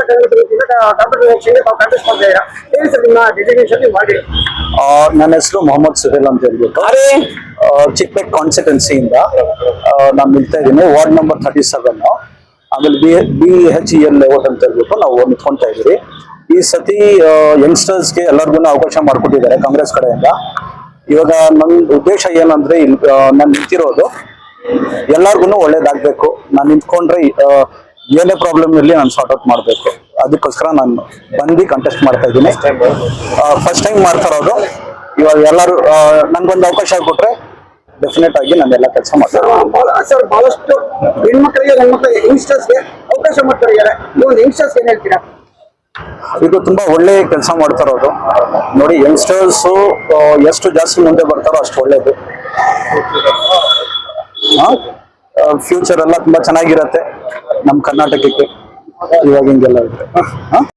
ವರ್ಷ ಡಾಕ್ಟರ್ ಎಲೆಕ್ಷನ್ಗೆ ತಾವು ಕಾಂಟೆಸ್ಟ್ ಮಾಡ್ತಾ ಇದ್ದೀರಾ. ಹೇಳಿ ಸರ್ ನಿಮ್ಮ ಡೆಸಿಗ್ನೇಷನ್ ಮಾಡಿ. ನನ್ನ ಹೆಸರು ಮೊಹಮ್ಮದ್ ಸುಹೇಲ್ ಅಂತ ಹೇಳ್ಬಿಟ್ಟು ಚಿಕ್ಕಪೇಟ್ ಕಾನ್ಸ್ಟಿಟ್ಯೂನ್ಸಿಯಿಂದ ನಾನು ನಿಲ್ತಾ ಇದ್ದೀನಿ. Ward number 37. ಆಮೇಲೆ BHEL ಲೇಔಟ್ ಅಂತ ಹೇಳ್ಬಿಟ್ಟು ನಾವು ನಿಂತ್ಕೊಂತಾ ಇದ್ದೀವಿ. ಈ ಸತಿ ಯಂಗ್ಸ್ಟರ್ಸ್ಗೆ ಎಲ್ಲರಿಗೂ ಅವಕಾಶ ಮಾಡಿಕೊಟ್ಟಿದ್ದಾರೆ ಕಾಂಗ್ರೆಸ್ ಕಡೆಯಿಂದ. ಇವಾಗ ನನ್ನ ಉದ್ದೇಶ ಏನಂದ್ರೆ ನಾನು ನಿಂತಿರೋದು ಎಲ್ಲರಿಗೂ ಒಳ್ಳೇದಾಗಬೇಕು. ನಾನು ನಿಂತ್ಕೊಂಡ್ರೆ ಏನೇ ಪ್ರಾಬ್ಲಮ್ ಇರಲಿ ನಾನು ಸಾರ್ಟ್ ಔಟ್ ಮಾಡಬೇಕು. ಅದಕ್ಕೋಸ್ಕರ ನಾನು ಬಂದು ಕಂಟೆಸ್ಟ್ ಮಾಡ್ತಾ ಇದ್ದೀನಿ. ಫಸ್ಟ್ ಟೈಮ್ ಮಾಡ್ತಾ ಇರೋದು. ಇವಾಗ ಎಲ್ಲರೂ ನನ್ಗೊಂದು ಅವಕಾಶ ಕೊಟ್ರೆ ಡೆಫಿನೆಟ್ ಆಗಿ ನಾನು ಎಲ್ಲ ಕೆಲಸ ಮಾಡ್ತೀನಿ. ಸರ್ ಬಹಳಷ್ಟು ಹೆಣ್ಮಕ್ಳಿಗೆ ಯಂಗ್ಸ್ಟರ್ಸ್ಗೆ ಅವಕಾಶ ಮಾಡ್ತಾ ಇದ್ದಾರೆ. ನೀವು ಯಂಗ್ಸ್ಟರ್ಸ್ ಏನ್ ಹೇಳ್ತೀರಾ? ಇದು ತುಂಬಾ ಒಳ್ಳೆ ಕೆಲಸ ಮಾಡ್ತಾ ಇರೋದು. ನೋಡಿ, ಯಂಗ್ಸ್ಟರ್ಸ್ ಎಷ್ಟು ಜಾಸ್ತಿ ಮುಂದೆ ಬರ್ತಾರೋ ಅಷ್ಟು ಒಳ್ಳೇದು. ಫ್ಯೂಚರ್ ಎಲ್ಲ ತುಂಬಾ ಚೆನ್ನಾಗಿರತ್ತೆ ನಮ್ಮ ಕರ್ನಾಟಕಕ್ಕೆ. ಇವಾಗ ಹಿಂಗೆಲ್ಲ ಇದೆ.